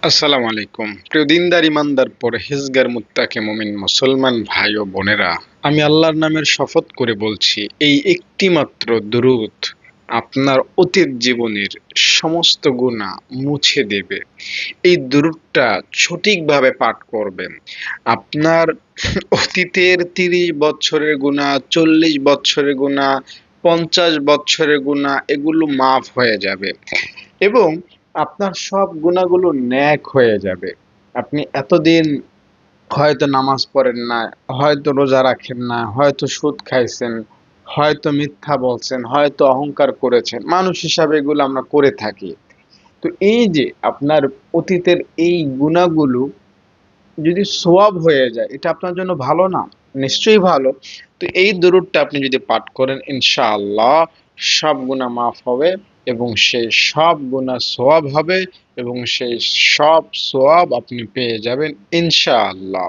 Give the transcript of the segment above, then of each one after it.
আসসালামু আলাইকুম। প্রিয় দিনদার ইমানদার পরহেজগার মুত্তাকি মুমিন মুসলমান ভাই ও বোনেরা, আমি আল্লাহর নামের শপথ করে বলছি, এই একটি মাত্র দুরূদ আপনার অতীত জীবনের সমস্ত গুনাহ মুছে দেবে। এই দুরূদটা সঠিকভাবে পাঠ করবেন, আপনার অতীতের ৩০ বছরের গুনাহ, ৪০ বছরের গুনাহ, ৫০ বছরের গুনাহ এগুলো মাফ হয়ে যাবে এবং আপনার সব গুনাহগুলো ন্যাক হয়ে যাবে। আপনি এতদিন হয়তো নামাজ পড়েন না, হয়তো রোজা রাখেন না, হয়তো সুদ খাইছেন, হয়তো মিথ্যা বলছেন, হয়তো অহংকার করেছেন। মানুষ হিসাবে এগুলো আমরা করে থাকি। তো এই যে আপনার অতীতের এই গুনাহগুলো যদি সোয়াব হয়ে যায়, এটা আপনার জন্য ভালো না? নিশ্চয়ই ভালো। তো এই দরুদটা আপনি যদি পাঠ করেন, ইনশাআল্লাহ সব গুনাহ মাফ হবে এবং সেই সব গুনাহ সোয়াব হবে এবং সেই সব সোয়াব আপনি পেয়ে যাবেন ইনশাআল্লাহ।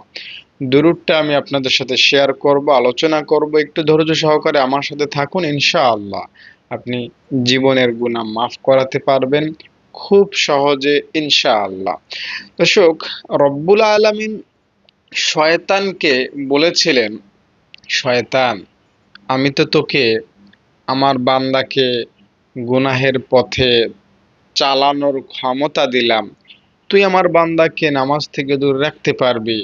দরুদটা আমি আপনাদের সাথে শেয়ার করব, আলোচনা করব। একটু ধৈর্য সহকারে আমার সাথে থাকুন, ইনশাআল্লাহ আপনি জীবনের গুনাহ মাফ করাতে পারবেন খুব সহজে ইনশাআল্লাহ। দর্শক, রব্বুল আলামিন শয়তানকে বলেছিলেন, শয়তান, আমি তো তোকে, আমার বান্দাকে গুনাহের পথে চালানোর ক্ষমতা দিলাম, তুই আমার বান্দাকে নামাজ থেকে দূরে রাখতে পারবি।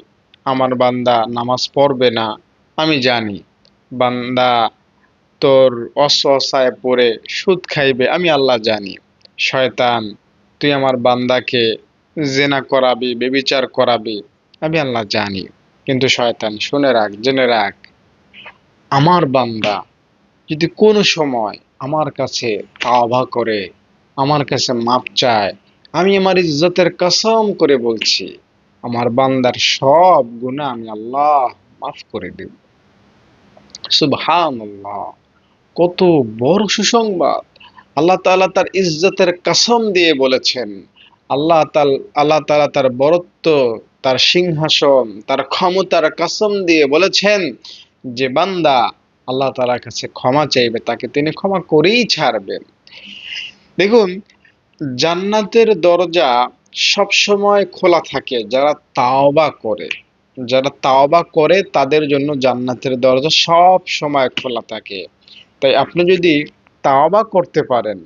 আমার বান্দা নামাজ পড়বে না, আমি জানি। বান্দা তোর অসহায় পড়ে সুদ খাইবে, আমি আল্লাহ জানি। শয়তান, তুই আমার বান্দাকে জেনা করাবি, বেবিচার করাবি, আমি আল্লাহ জানি। কিন্তু শয়তান, শুনে রাখ, জেনে রাখ, আমার বান্দা যদি কোনো সময় আমার কাছে তাওবা করে, আমার কাছে মাপ চায়, আমি আমার ইজ্জতের কসম করে বলছি, আমার বান্দার সব গুনাহ আমি আল্লাহ মাফ করে দেব। সুবহানাল্লাহ! কত বড় সুসংবাদ! আল্লাহ তাআলা তার ইজ্জতের কসম দিয়ে বলেছেন। আল্লাহ তাআলা তার বরত্ব, তার সিংহাসন, তার ক্ষমতার কসম দিয়ে বলেছেন যে বান্দা আল্লাহ তাআলার কাছে ক্ষমা চাইবে, তাকে তিনি ক্ষমা করেই ছাড়বেন। দেখুন, জান্নাতের দরজা সব সময় খোলা থাকে যারা তাওবা করে। যারা তাওবা করে তাদের জন্য জান্নাতের দরজা সব সময় খোলা থাকে। তাই আপনি যদি তাওবা করতে পারেন,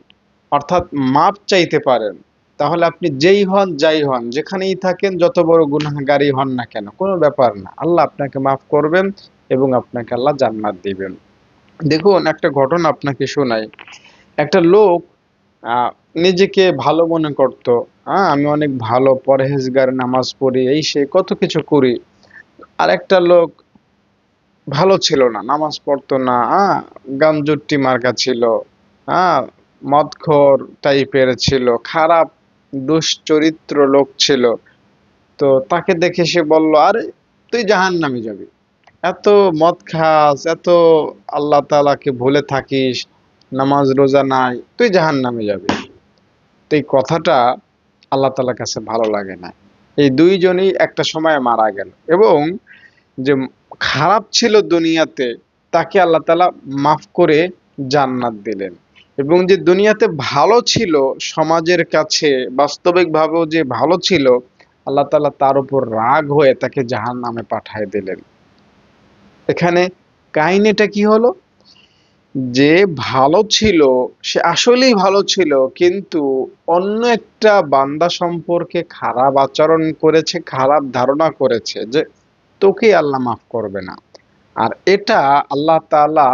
অর্থাৎ মাপ চাইতে পারেন, তাহলে আপনি যেই হন, যাই হন, যেখানেই থাকেন, যত বড় গুনাহগারই হন না কেন, কোনো ব্যাপার না, আল্লাহ আপনাকে মাফ করবেন এবং আপনাকে আল্লাহ জান্নাত দিবেন। দেখুন, একটা ঘটনা আপনাকে শোনাই। একটা লোক আহ, নিজেকে ভালো মনে করত। আমি অনেক ভালো, পরহেজগার, নামাজ পড়ি, এই সে কত কিছু করি। আর একটা লোক ভালো ছিল না, নামাজ পড়তো না, গাঞ্জুট্টি মার্কা ছিল, হ্যাঁ, মদখোর টাইপের ছিল, খারাপ দুশ্চরিত্র লোক ছিল। তো তাকে দেখে সে বলল, আরে তুই জাহান্নামে যাবি, এত মদ খাস, এত আল্লাহ তাআলাকে ভুলে থাকিস, নামাজ রোজা নাই, তুই জাহান্নামে যাবি। তো এই কথাটা আল্লাহ তাআলার কাছে ভালো লাগে না। এই দুইজনই একটা সময় মারা গেল এবং যে খারাপ ছিল দুনিয়াতে, তাকে আল্লাহ তাআলা মাফ করে জান্নাত দিলেন। এবং যে দুনিয়াতে ভালো ছিল, সমাজের কাছে বাস্তবিকভাবেও যে ভালো ছিল, আল্লাহ তাআলা তার উপর রাগ হয়ে তাকে জাহান্নামে পাঠায় দিলেন। এখানে কাহিনীটা কি হলো? যে ভালো ছিল, সে আসলেই ভালো ছিল, কিন্তু অন্য একটা বান্দা সম্পর্কে খারাপ আচরণ করেছে, খারাপ ধারণা করেছে যে তোকে আল্লাহ মাফ করবে না। আর এটা আল্লাহ তাআলা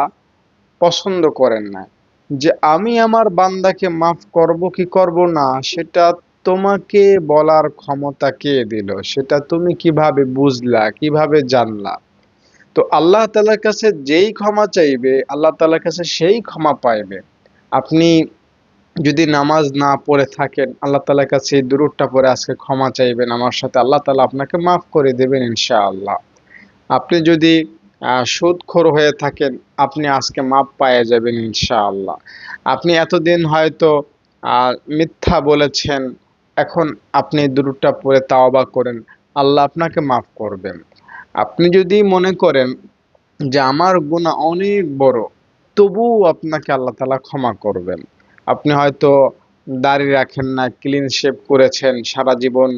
পছন্দ করেন না। যে আমি আমার বান্দাকে মাফ করব কি করব না, সেটা তোমাকে বলার ক্ষমতা কে দিল? সেটা তুমি কিভাবে বুঝলা, কিভাবে জানলা? তো আল্লাহ তাআলার কাছে যেই ক্ষমা চাইবে, আল্লাহ তাআলার কাছে সেই ক্ষমা পাইবে। আপনি যদি নামাজ না পড়ে থাকেন, আল্লাহ তাআলার কাছে এই দুরূদটা পড়ে আজকে ক্ষমা চাইবেন আমার সাথে, আল্লাহ তাআলা আপনাকে মাফ করে দেবেন ইনশাআল্লাহ। আপনি যদি সুদখোর হয়ে থাকেন, আপনি আজকে মাপ পায়ে যাবেন ইনশাআল্লাহ। আপনি এতদিন হয়তো মিথ্যা বলেছেন, এখন আপনি দুরূদটা পড়ে তাওবা করেন, আল্লাহ আপনাকে মাফ করবেন। আপনি যদি মনে করেন যে আমার গুনাহ অনেক বড়, তবুও আপনাকে আল্লাহ তাআলা ক্ষমা করবেন। আপনি হয়তো দাড়ি রাখেন না, ক্লিন শেভ করেছেন, সারা জীবন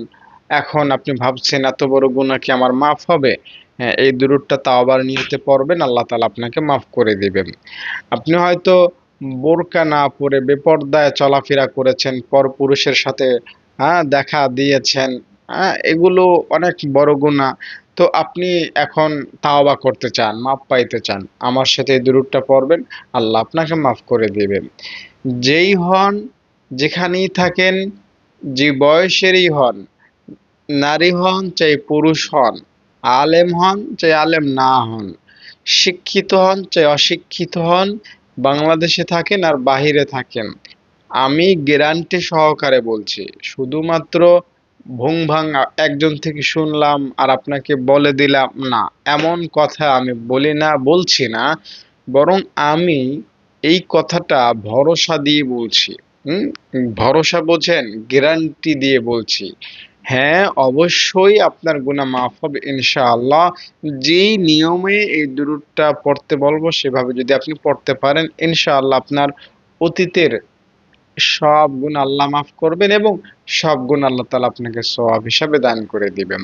এখন আপনি ভাবছেন এত বড় গুনাহ কি আমার মাফ হবে? হ্যাঁ, এই দুরূদটা তাওবার নিয়তে পড়বেন, আল্লাহ তাআলা আপনাকে মাফ করে দিবেন। আপনি হয়তো বোরকা না পরে বেপরদায় চলাফেরা করেছেন, পরপুরুষের সাথে দেখা দিয়েছেন, এগুলো অনেক বড় গুনাহ। তো আপনি এখন তাওবা করতে চান, মাফ পাইতে চান, আমার সাথে এই দুরূদটা পড়বেন, আল্লাহ আপনাকে মাফ করে দিবেন। যেই হন, যেখানেই থাকেন, যে বয়সেরই হন, নারী হন চাই পুরুষ হন, আলেম হন চাই আলেম না হন, শিক্ষিত হন চাই অশিক্ষিত হন, বাংলাদেশে থাকেন আর বাহিরে থাকেন, আমি গ্যারান্টি সহকারে বলছি, শুধুমাত্র ভুং ভাং একজন থেকে শুনলাম আর আপনাকে বলে দিলাম না, এমন কথা আমি বলি না, বলছি না, বরং আমি এই কথাটা ভরসা দিয়ে বলছি। হুম, ভরসা বোঝেন, গ্যারান্টি দিয়ে বলছি। হ্যাঁ, অবশ্যই আপনার গুনাহ মাফ হবে ইনশাআল্লাহ। যেই নিয়মে এই দুরূদটা পড়তে বলবো সেভাবে যদি আপনি পড়তে পারেন, ইনশাআল্লাহ আপনার অতীতের সব গুনাহ আল্লাহ মাফ করবেন এবং সব গুনাহ আল্লাহ তাআলা আপনাকে সওয়াব হিসাবে দান করে দিবেন।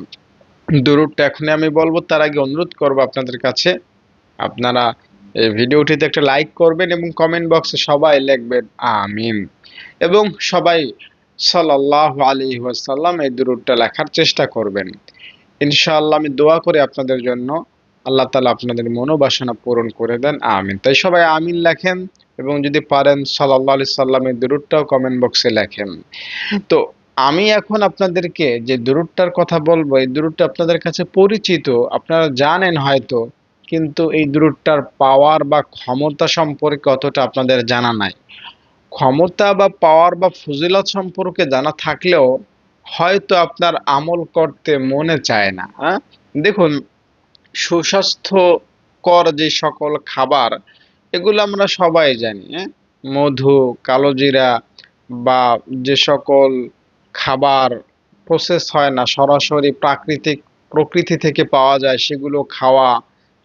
দুরূদটা এখনই আমি বলবো, তার আগে অনুরোধ করবো আপনাদের কাছে, আপনারা এই ভিডিওটিতে একটা লাইক করবেন এবং কমেন্ট বক্সে সবাই লিখবেন আমিন, এবং সবাই সাল্লাল্লাহু আলাইহি ওয়াসাল্লাম এই দুরূদটা লেখার চেষ্টা করবেন। ইনশাআল্লাহ আমি দোয়া করি আপনাদের জন্য, আল্লাহ তাআলা আপনাদের মনোবাসনা পূরণ করে দেন, আমিন। তাই সবাই আমিন লেখেন এবং যদি পারেন সাল্লাল্লাহু আলাইহি সাল্লামের দুরূদটাও কমেন্ট বক্সে লেখেন। তো আমি এখন আপনাদেরকে যে দুরূদটার কথা বলবো, এই দুরূদটা আপনাদের কাছে পরিচিত, আপনারা জানেন হয়তো, কিন্তু এই দুরূদটার পাওয়ার বা ক্ষমতা সম্পর্কে অতটা আপনাদের জানা নাই। ক্ষমতা বা পাওয়ার বা ফজিলত সম্পর্কে জানা থাকলেও হয়তো আপনার আমল করতে মনে চায় না। দেখুন, সুস্বাস্থ্যকর যে সকল খাবার, এগুলো আমরা সবাই জানি। মধু, কালোজিরা বা যে সকল খাবার প্রসেস হয় না, সরাসরি প্রকৃতি থেকে পাওয়া যায়, সেগুলো খাওয়া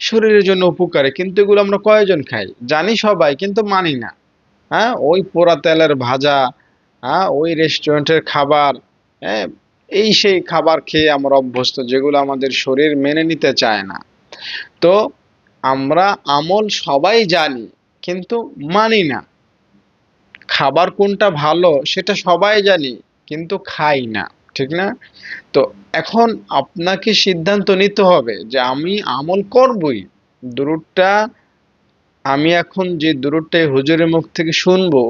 শরীরের জন্য উপকারী, কিন্তু এগুলো আমরা কয়জন খাই? জানি সবাই, কিন্তু মানি না। ওই পোড়া তেলের ভাজা, ওই রেস্টুরেন্টের খাবার, হ্যাঁ, এই সেই খাবার খেয়ে আমরা অভ্যস্ত, যেগুলো আমাদের শরীর মেনে নিতে চায় না। তো আমরা আমল সবাই জানি, কিন্তু মানি না। খাবার কোনটা ভালো সেটা সবাই জানি, কিন্তু খাই না, ঠিক না? তো এখন আপনাকে সিদ্ধান্ত নিতে হবে যে আমি আমল করবই। দুরূদটা আমি এখন যে দুরূদটা হুজুরের মুখ থেকে শুনবো,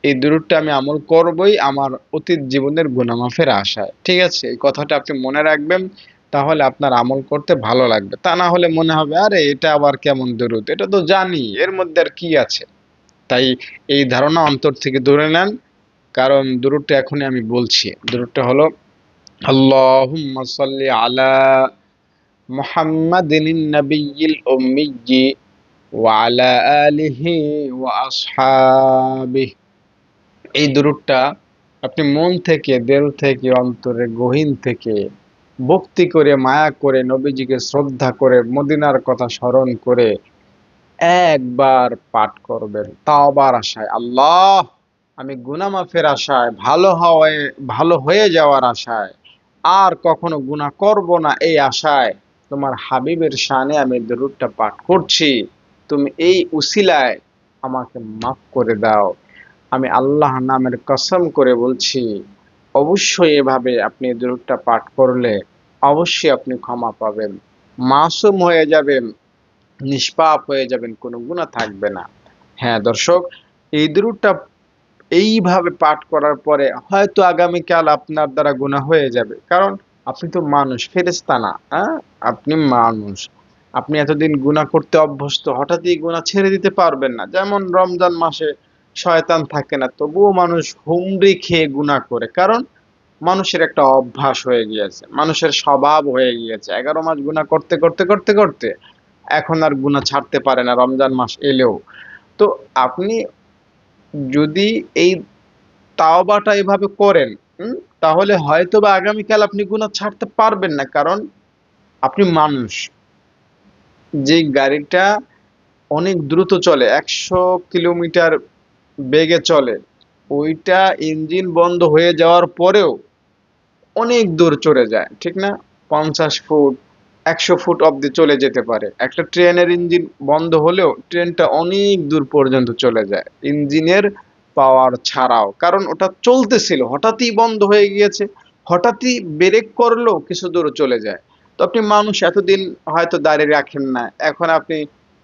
এই দুরূদটা আমি আমল করবই আমার অতীত জীবনের গুনাহ মাফের আশায়। ঠিক আছে? এই কথাটা আপনি মনে রাখবেন, তাহলে আপনার আমল করতে ভালো লাগবে। তা না হলে মনে হবে আরে এটা আবার কেমন দুরূদ? এটা তো জানি, এর মধ্যে আর কি আছে? তাই এই ধারণা অন্তর থেকে দূরে নেন, কারণ দুরূদটা এখনই আমি বলছি। দুরূদটা হলো আল্লাহুম্মা সাল্লি আলা মুহাম্মাদিন নাবিয়্যিল উম্মিয়্যি ওয়া আলা আলিহি ওয়া আসহাবিহি। এই দুরূদটা আপনি মন থেকে, দিল থেকে, অন্তরের গহীন থেকে ভক্তি করে, মায়া করে, নবীজিকে শ্রদ্ধা করে, মদিনার কথা স্মরণ করে একবার পাঠ করবেন তাওবার আশায়। আল্লাহ, আমি গুনাহ মাফের আশায়, ভালো হয়ে যাওয়ার আশায়, আর কখনো গুনাহ করব না এই আশায় তোমার হাবিবের শানে আমি দরুদটা পাঠ করছি, তুমি এই উসিলায় আমাকে মাফ করে দাও। আমি আল্লাহ নামের কসম করে বলছি, অবশ্যই এভাবে আপনি দরুদটা পাঠ করলে অবশ্যই আপনি ক্ষমা পাবেন, মাসুম হয়ে যাবেন, নিষ্পাপ হয়ে যাবেন, কোনো গুনাহ থাকবে না। হ্যাঁ দর্শক, এই দুরূদটা এইভাবে পাঠ করার পরে হয়তো আগামীকাল আপনার দ্বারা গুনাহ হয়ে যাবে, কারণ আপনি তো মানুষ, ফেরেশতা না। আপনি মানুষ, আপনি এতদিন গুনাহ করতে অভ্যস্ত, হঠাৎই গুনাহ ছেড়ে দিতে পারবেন না। যেমন রমজান মাসে শয়তান থাকে না, তবুও মানুষ হুমড়ি খেয়ে গুনাহ করে, কারণ মানুষের একটা অভ্যাস হয়ে গিয়েছে, মানুষের স্বভাব হয়ে গিয়েছে। 11 মাস গুনাহ করতে করতে করতে করতে এখন আর গুনাহ ছাড়তে পারে না রমজান মাস এলেও। তো আপনি যদি এই তাওবাটা এভাবে করেন, হুম, তাহলে হয়তোবা আগামীকাল আপনি গুনাহ ছাড়তে পারবেন না, কারণ আপনি মানুষ। যে গাড়িটা অনেক দ্রুত চলে, 100 কিলোমিটার বেগে চলে, ওইটা ইঞ্জিন বন্ধ হয়ে যাওয়ার পরেও অনেক দূর চলে যায়, ঠিক না? 50 ফুট, 100 ফুট অব্দি চলে যেতে পারে। একটা ট্রেনের ইঞ্জিন বন্ধ হলেও ট্রেনটা অনেক দূর পর্যন্ত চলে যায় ইঞ্জিনের পাওয়ার ছাড়াও, কারণ ওটা চলতেছিল, হঠাৎই বন্ধ হয়ে গিয়েছে, হঠাৎই ব্রেক করলো, কিছু দূর চলে যায়। তো আপনি মানুষ এতদিন হয়তো দাঁড়িয়ে রাখেন না, এখন আপনি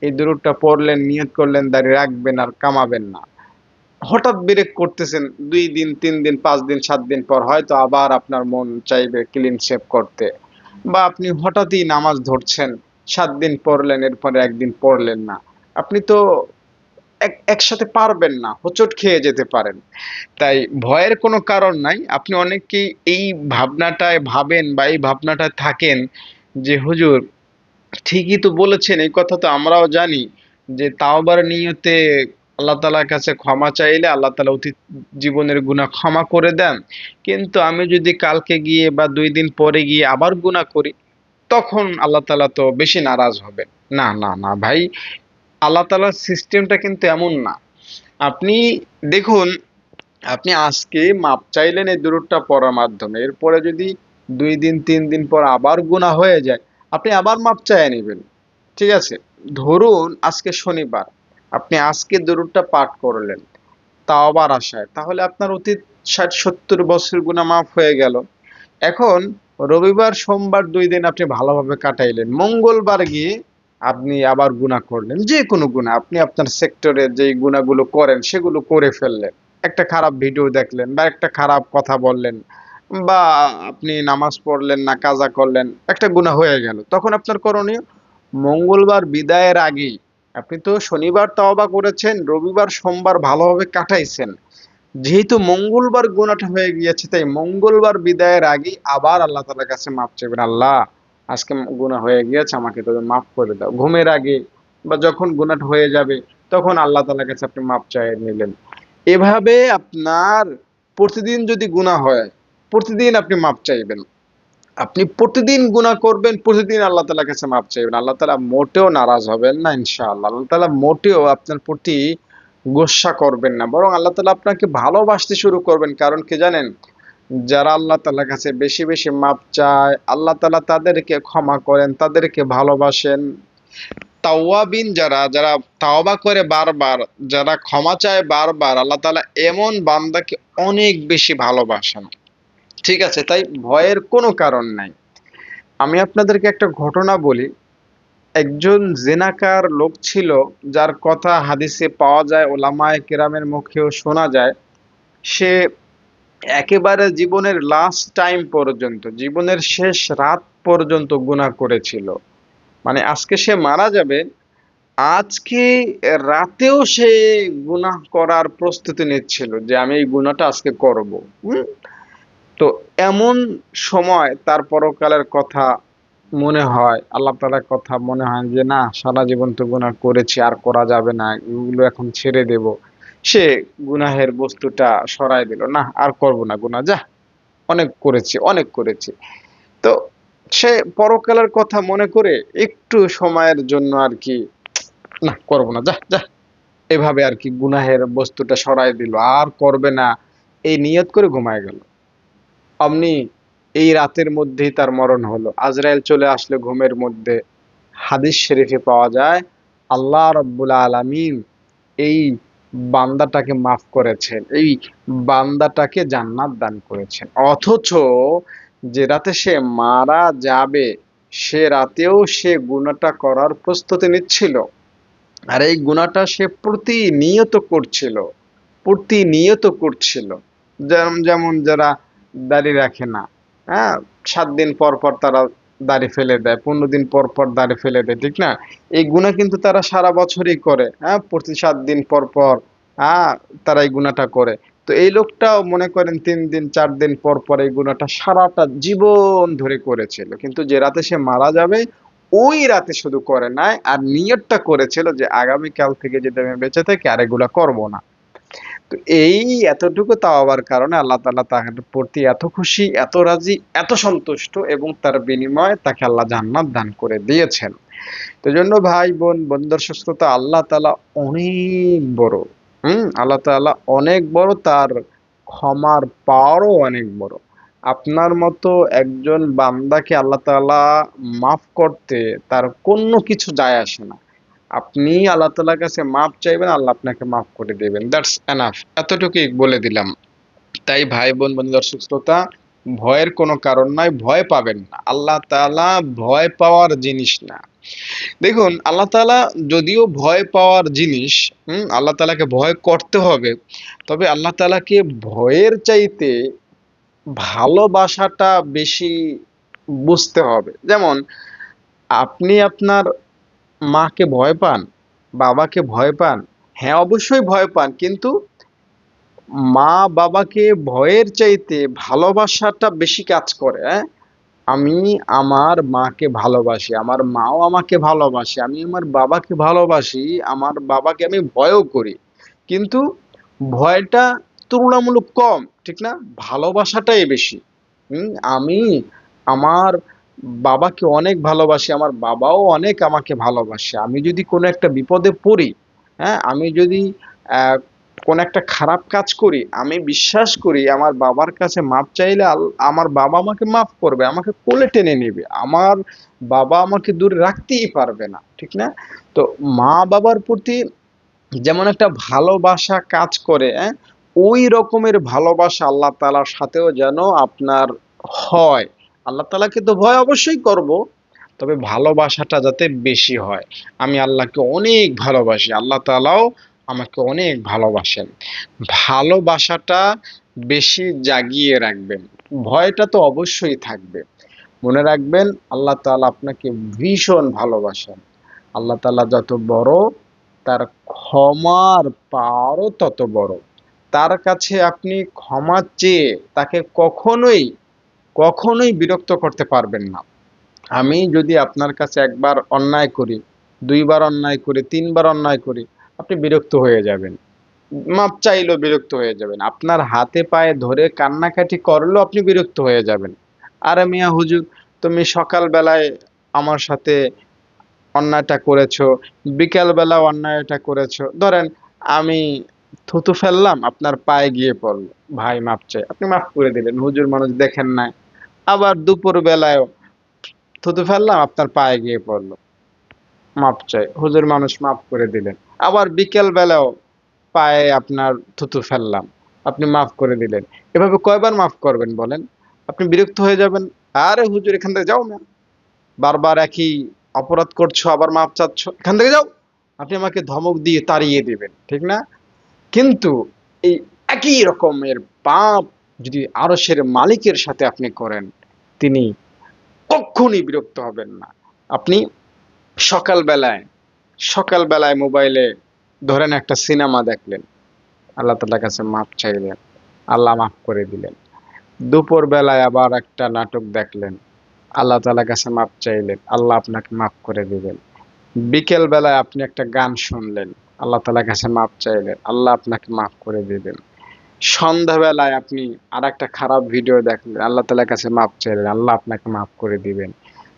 এই দূরটা পড়লেন, নিয়ত করলেন দাঁড়িয়ে রাখবেন আর কামাবেন না, হঠাৎ ব্রেক করতেছেন 2 দিন 3 দিন 5 দিন 7 দিন পর হয়তো আবার আপনার মন চাইবে ক্লিন শেভ করতে, বা আপনি হঠাৎই নামাজ ধরছেন, 7 দিন পড়লেন এরপরে একদিন পড়লেন না, আপনি তো একসাথে পারবেন না, হোঁচট খেয়ে যেতে পারেন। তাই ভয়ের কোনো কারণ নাই। আপনি অনেকেই এই ভাবনাটায় ভাবেন বা এই ভাবনাটায় থাকেন যে হুজুর ঠিকই তো বলেছেন, এই কথা তো আমরাও জানি যে তাওবার নিয়তে আল্লাহ তাআলার কাছে ক্ষমা চাইলে আল্লাহ তাআলা অতীত জীবনের গুনাহ ক্ষমা করে দেন, কিন্তু আমি যদি কালকে গিয়ে বা 2 দিন পরে গিয়ে আবার গুনাহ করি, তখন আল্লাহ তাআলা তো বেশি নারাজ হবেন। না না না ভাই, আল্লাহ তাআলার সিস্টেমটা কিন্তু এমন না। আপনি দেখুন, আপনি আজকে মাপ চাইলেন এই দুরূদটা পড়ার মাধ্যমে, এরপরে যদি 2 দিন 3 দিন পর আবার গুনাহ হয়ে যায়, আপনি আবার মাপ চাইয়া নিবেন। ঠিক আছে? ধরুন আজকে শনিবার, আপনি আজকে দুরূদটা পাঠ করলেন তাওবার আশায়, তাহলে আপনার অতীত 60-70 বছর গুনাহ মাফ হয়ে গেল। এখন রবিবার সোমবার 2 দিন আপনি ভালোভাবে কাটাইলেন, মঙ্গলবার গিয়ে আপনি আবার গুনাহ করলেন, যে কোনো গুনাহ আপনি আপনার সেক্টরে যেই গুনাহগুলো করেন সেগুলো করে ফেললেন, একটা খারাপ ভিডিও দেখলেন বা একটা খারাপ কথা বললেন, বা আপনি নামাজ পড়লেন না, কাজা করলেন, একটা গুনাহ হয়ে গেল, তখন আপনার করণীয় মঙ্গলবার বিদায়ের আগেই, আপনি তো শনিবার তওবা করেছেন, রবিবার সোমবার ভালোভাবে কাটাইছেন, যেহেতু মঙ্গলবার গুনাহটা হয়ে গিয়েছে, তাই মঙ্গলবার বিদায়ের আগে আবার আল্লাহ তাআলার কাছে মাপ চাইবেন, আল্লাহ আজকে গুনাহ হয়ে গিয়েছে, আমাকে তুমি মাফ করে দাও। ঘুমের আগে বা যখন গুনাহটা হয়ে যাবে তখন আল্লাহ তাআলার কাছে আপনি মাপ চাইয়ে নিলেন। এভাবে আপনার প্রতিদিন যদি গুনাহ হয়, প্রতিদিন আপনি মাপ চাইবেন, আপনি প্রতিদিন গুনাহ করবেন, প্রতিদিন আল্লাহ তাআলার কাছে মাপ চাইবেন, আল্লাহ তাআলা মোটেও নারাজ হবেন না ইনশাআল্লাহ। আল্লাহ তাআলা মোটেও আপনার প্রতি গোস্সা করবেন না, বরং আল্লাহ তাআলা আপনাকে ভালোবাসতে শুরু করবেন। কারণ কি জানেন? যারা আল্লাহ তাআলার কাছে বেশি বেশি মাপ চায়, আল্লাহ তাআলা তাদেরকে ক্ষমা করেন, তাদেরকে ভালোবাসেন। তাওয়াবিন যারা, যারা তাওবা করে বারবার, যারা ক্ষমা চায় বারবার, আল্লাহ তাআলা এমন বান্দাকে অনেক বেশি ভালোবাসেন। ঠিক আছে? তাই ভয়ের কোনো কারণ নাই। আমি আপনাদেরকে একটা ঘটনা বলি। একজন জেনাকার লোক ছিল, যার কথা হাদিসে পাওয়া যায়, ওলামায়ে কেরামের মুখেও শোনা যায়। সে একেবারে জীবনের লাস্ট টাইম পর্যন্ত, জীবনের শেষ রাত পর্যন্ত গুনাহ করেছিল। মানে আজকে সে মারা যাবে, আজকে রাতেও সে গুনাহ করার প্রস্তুতি নিচ্ছিল যে আমি এই গুনাহটা আজকে করব। হুম? তো এমন সময় তার পরকালের কথা মনে হয়, আল্লাহ তাআলার কথা মনে হয় যে না, সারা জীবন তো গুনাহ করেছি, আর করা যাবে না, এগুলো এখন ছেড়ে দেব। সে গুনাহের বস্তুটা সরায় দিল, না আর করব না গুনাহ, যা অনেক করেছি অনেক করেছি। তো সে পরকালের কথা মনে করে একটু সময়ের জন্য আর কি, না করব না, যা যা, এভাবে আর কি গুনাহের বস্তুটা সরায় দিল, আর করবে না, এই নিয়ত করে ঘুমায় গেল। অমনি এই রাতের মধ্যেই তার মরণ হলো, আজরাইল চলে আসলো ঘুমের মধ্যে। হাদিস শরীফে পাওয়া যায় আল্লাহ রাব্বুল আলামিন এই বান্দাটাকে মাফ করেছেন, এই বান্দাটাকে জান্নাত দান করেছেন। অথচ যে রাতে সে মারা যাবে, সে রাতেও সে গুনাহটা করার প্রস্তুতি নিচ্ছিল, আর এই গুনাহটা সে প্রতিনিয়ত করছিল, প্রতিনিয়ত করছিল। যেমন যেমন যারা দাড়ি রাখে না, হ্যাঁ, 7 দিন পর পর তারা দাড়ি ফেলে দেয়, 15 দিন পর পর দাড়ি ফেলে দেয়, ঠিক না? এই গুনাহ কিন্তু তারা সারা বছরই করে, হ্যাঁ, প্রতি 7 দিন পর পর, হ্যাঁ, তারা এই গুনাহটা করে। তো এই লোকটাও মনে করেন 3 দিন 4 দিন পর পর এই গুনাহটা সারাটা জীবন ধরে করেছিল, কিন্তু যে রাতে সে মারা যাবে ওই রাতে শুধু করে নাই, আর নিয়তটা করেছিল যে আগামীকাল থেকে যদি আমি বেঁচে থাকি আর এগুলা করবো না। তো এই এতটুকু তাওবার কারণে আল্লাহ তাআলা তার প্রতি এত খুশি, এত রাজি, এত সন্তুষ্ট, এবং তার বিনিময়ে তাকে আল্লাহ জান্নাত দান করে দিয়েছেন। তো জন্য ভাই বোন, বন্ধুদের শ্রোতা, আল্লাহ তাআলা অনেক বড়। আল্লাহ তাআলা অনেক বড়, তার ক্ষমার পাওয়ারও অনেক বড়। আপনার মতো একজন বান্দাকে আল্লাহ তাআলা মাফ করতে তার কোনো কিছু যায় আসে না। আপনি আল্লাহ তাআলার কাছে মাফ চাইবেন, আল্লাহ আপনাকে মাফ করে দেবেন। That's enough. এতটুকুই বলে দিলাম। তাই ভাই বোন বন্ধু দর্শক শ্রোতা, ভয়ের কোনো কারণ নাই, ভয় পাবেন না। আল্লাহ তাআলা ভয় পাওয়ার জিনিস না। দেখুন আল্লাহ তাআলা যদিও ভয় পাওয়ার জিনিস, আল্লাহ তাআলাকে ভয় করতে হবে, তবে আল্লাহ তাআলাকে ভয়ের চাইতে ভালোবাসাটা বেশি বুঝতে হবে। যেমন আপনি আপনার মাকে ভয় পান, বাবাকে ভয় পান, হ্যাঁ অবশ্যই ভয় পান, কিন্তু মা বাবাকে ভয়ের চাইতে ভালোবাসাটা বেশি কাজ করে। হ্যাঁ, আমি আমার মাকে ভালোবাসি, আমার মাও আমাকে ভালোবাসে, আমি আমার বাবাকে ভালোবাসি, আমার বাবাকে আমি ভয়ও করি, কিন্তু ভয়টা তুলনামূলক কম, ঠিক না? ভালোবাসাটাই বেশি। আমি আমার বাবাকে অনেক ভালোবাসি, আমার বাবাও অনেক আমাকে ভালোবাসে। আমি যদি কোনো একটা বিপদে পড়ি, হ্যাঁ, আমি যদি আহ, কোনো একটা খারাপ কাজ করি, আমি বিশ্বাস করি আমার বাবার কাছে মাপ চাইলে আমার বাবা আমাকে মাফ করবে, আমাকে কোলে টেনে নেবে, আমার বাবা আমাকে দূরে রাখতেই পারবে না, ঠিক না? তো মা বাবার প্রতি যেমন একটা ভালোবাসা কাজ করে, ওই রকমের ভালোবাসা আল্লাহ তাআলার সাথেও যেন আপনার হয়। আল্লাহ তাআলাকে তো ভয় অবশ্যই করব, তবে ভালোবাসাটা যাতে বেশি হয়। আমি আল্লাহকে অনেক ভালোবাসি, আল্লাহ তাআলাও আমাকে অনেক ভালোবাসেন। ভালোবাসাটা বেশি জাগিয়ে রাখবেন, ভয়টা তো অবশ্যই থাকবে। মনে রাখবেন আল্লাহ তাআলা আপনাকে ভীষণ ভালোবাসেন। আল্লাহ তাআলা যত বড়, তার ক্ষমার পাওয়ারও তত বড়। তার কাছে আপনি ক্ষমা চেয়ে তাকে কখনোই কখনোই বিরক্ত করতে পারবেন না। আমি যদি আপনার কাছে একবার অন্যায় করি, দুইবার অন্যায় করি, তিনবার অন্যায় করি, আপনি বিরক্ত হয়ে যাবেন, মাপ চাইলেও বিরক্ত হয়ে যাবেন, আপনার হাতে পায়ে ধরে কান্নাকাটি করলেও আপনি বিরক্ত হয়ে যাবেন। আরে মিয়া হুজুর, তুমি সকাল বেলায় আমার সাথে অন্যায়টা করেছো, বিকেল বেলা অন্যায়টা করেছো, ধরেন আমি থুতু ফেললাম, আপনার পায়ে গিয়ে পড়লো, ভাই মাপ চাই, আপনি মাফ করে দিলেন, হুজুর মানুষ দেখেন নাই। আবার দুপুর বেলায় থুতু ফেললাম, আপনার পায়ে গিয়ে পড়লো, মাপ চাই, হুজুর মানুষ মাফ করে দিলেন। আবার বিকেল বেলাও পায়ে আপনার থুতু ফেললাম, আপনি মাফ করে দিলেন। এভাবে কয়বার মাফ করবেন বলেন? আপনি বিরক্ত হয়ে যাবেন, আরে হুজুর এখান থেকে যাও না, বারবার একই অপরাধ করছো, আবার মাপ চাচ্ছ, এখান থেকে যাও। আপনি আমাকে ধমক দিয়ে তাড়িয়ে দিবেন, ঠিক না? কিন্তু এই একই রকমের পাপ যদি আরশের মালিকের সাথে আপনি করেন, তিনি কখনই বিরক্ত হবেন না। আপনি সকালবেলায় সকালবেলায় মোবাইলে ধরেন একটা সিনেমা দেখলেন, আল্লাহ তাআলার কাছে মাপ চাইলেন, আল্লাহ মাফ করে দিলেন। দুপুর বেলায় আবার একটা নাটক দেখলেন, আল্লাহ তাআলার কাছে মাপ চাইলেন, আল্লাহ আপনাকে মাফ করে দিবেন। বিকেল বেলায় আপনি একটা গান শুনলেন, আল্লাহ তাআলার কাছে মাপ চাইলেন, আল্লাহ আপনাকে মাফ করে দিবেন। সন্ধ্যাবেলায় আপনি আর একটা খারাপ ভিডিও দেখলেন, আল্লাহ তাআলার কাছে মাপ চাইলেন, আল্লাহ আপনাকে মাফ করে দিবেন।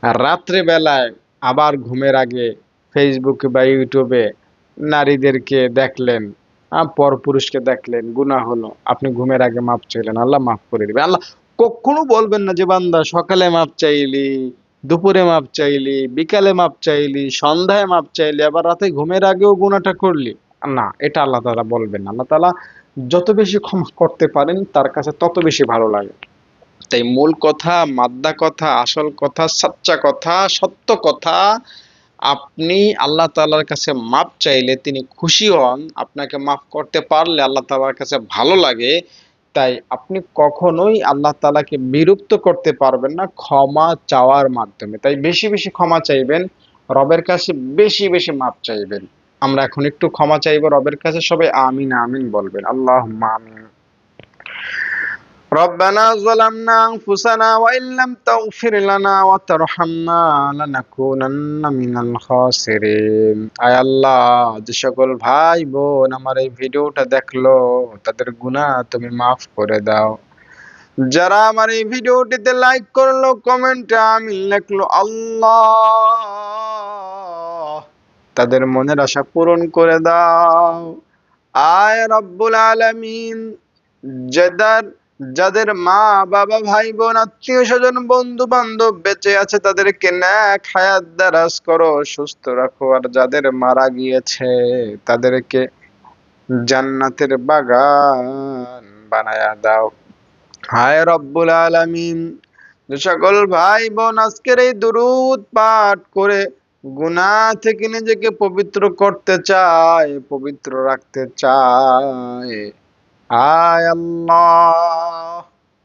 আর রাত্রে বেলায় আবার ঘুমের আগে ফেসবুকে বা ইউটিউবে নারীদেরকে দেখলেন, পরপুরুষকে দেখলেন, গুনাহ হলো, আপনি ঘুমের আগে মাপ চাইলেন, আল্লাহ মাফ করে দিবেন। আল্লাহ কখনো বলবেন না যে বান্দা সকালে মাপ চাইলি, দুপুরে মাপ চাইলি, বিকালে মাপ চাইলি, সন্ধ্যায় মাপ চাইলি, আবার রাতে ঘুমের আগেও গুনাহটা করলি। না, এটা আল্লাহ তাআলা বলবেন না। আল্লাহ তাআলা যত বেশি ক্ষমা করতে পারেন তার কাছে তত বেশি ভালো লাগে। তাই মূল কথা, মাদ্দা কথা, আসল কথা, সাচ্চা কথা, সত্য কথা, আপনি আল্লাহ তাআলার কাছে মাপ চাইলে তিনি খুশি হন, আপনাকে মাফ করতে পারলে আল্লাহ তাআলার কাছে ভালো লাগে। তাই আপনি কখনোই আল্লাহ তাআলাকে বিরক্ত করতে পারবেন না ক্ষমা চাওয়ার মাধ্যমে। তাই বেশি বেশি ক্ষমা চাইবেন, রবের কাছে বেশি বেশি মাপ চাইবেন। আমরা এখন একটু ক্ষমা চাইবো রবের কাছে, সবাই আমিন আমিন বলবেন, আল্লাহুম্মা আমিন। ربنا ظلمنا أنفسنا وإن لم تغفر لنا وترحمنا لنكونن من الخاسرين। আয় আল্লাহ, যে সকল ভাই বোন আমার এই ভিডিওটা দেখলো তাদের গুনাহ তুমি মাফ করে দাও। যারা আমার এই ভিডিওটিতে লাইক করলো, কমেন্টে আমিন লিখলো, আল্লাহ তাদের মনের আশা পূরণ করে দাও। আয় রব্বুল আলামিন, যাদের যাদের মা বাবা ভাই বোন আত্মীয় স্বজন বন্ধু বান্ধব বেঁচে আছে তাদেরকে নেক হায়াত দারাজ করো, সুস্থ রাখো। আর যাদের মারা গিয়েছে তাদেরকে জান্নাতের বাগান বানায়া দাও। হায় রব্বুল আলামিন, যে সকল ভাই বোন আজকের এই দুরূদ পাঠ করে গুনাহ থেকে নিজেকে পবিত্র করতে চায়, পবিত্র রাখতে চায়, হায় আল্লাহ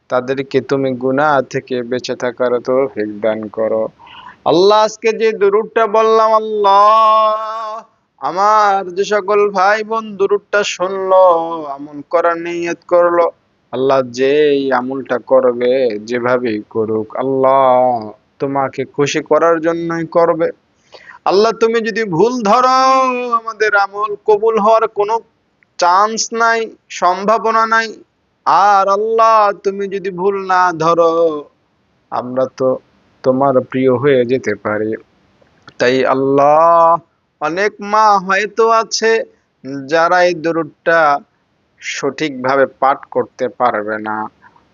তাদেরকে তুমি গুনাহ থেকে বেঁচে থাকার তৌফিক দান করো। আল্লাহ আজকে যে দুরূদটা বললাম, আল্লাহ আমার যে সকল ভাই বোন দুরূদটা শুনলো, আমল করার নিয়ত করলো, আল্লাহ যেই আমলটা করবে যেভাবেই করুক আল্লাহ তোমাকে খুশি করার জন্যই করবে। আল্লাহ তুমি যদি ভুল ধরো আমাদের আমল কবুল হওয়ার কোনো চান্স নাই, সম্ভাবনা নাই। আর আল্লাহ তুমি যদি ভুল না ধরো আমরা তো তোমার প্রিয় হয়ে যেতে পারি। তাই আল্লাহ অনেক মা হয়তো আছে যারা এই দুরূদটা সঠিকভাবে পাঠ করতে পারবে না,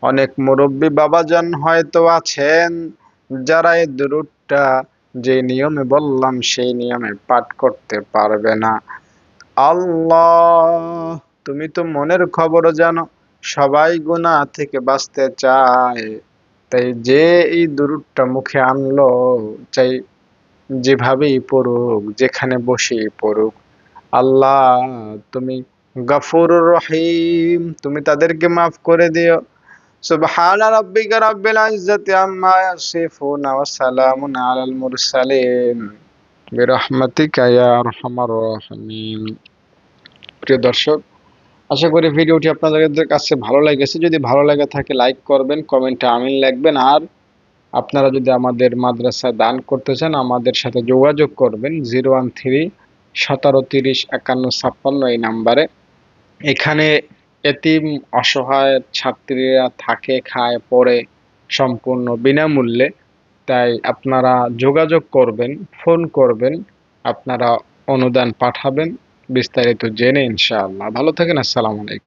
অনেক মুরব্বী বাবাজান হয়তো আছেন যারা এই দুরূদটা যে নিয়মে বললাম সেই নিয়মে পাঠ করতে পারবে না। আল্লাহ তুমি তো মনের খবর জানো, সবাই গুনাহ থেকে বাঁচতে চায়। তাই যে এই দুরূদটা মুখে আনলো, চাই যেভাবেই পড়ুক যেখানে বসেই পড়ুক, আল্লাহ তুমি গফুরুর রহিম, তুমি তাদেরকে মাফ করে দিও। সুবহানা রাব্বিকা রাব্বিল ইজ্জাতি আম্মা ইয়াসিফুন ওয়া সালামুন আলাল মুরসালিন বিরহমাতিকা ইয়া আরহামার রাহিমিন। প্রিয় দর্শক, আশা করি ভিডিওটি আপনাদের কাছে ভালো লেগেছে। যদি ভালো লেগে থাকে লাইক করবেন, কমেন্টে আমিন লিখবেন। আর আপনারা যদি আমাদের মাদ্রাসায় দান করতে চান আমাদের সাথে যোগাযোগ করবেন 013-1730-5156 এই নাম্বারে। এখানে এতিম অসহায় ছাত্রীরা থাকে, খায়, পড়ে সম্পূর্ণ বিনামূল্যে। তাই আপনারা যোগাযোগ করবেন, ফোন করবেন, আপনারা অনুদান পাঠাবেন। বিস্তারিত জেনে ইনশাআল্লাহ। ভালো থাকেন। আসসালামু আলাইকুম।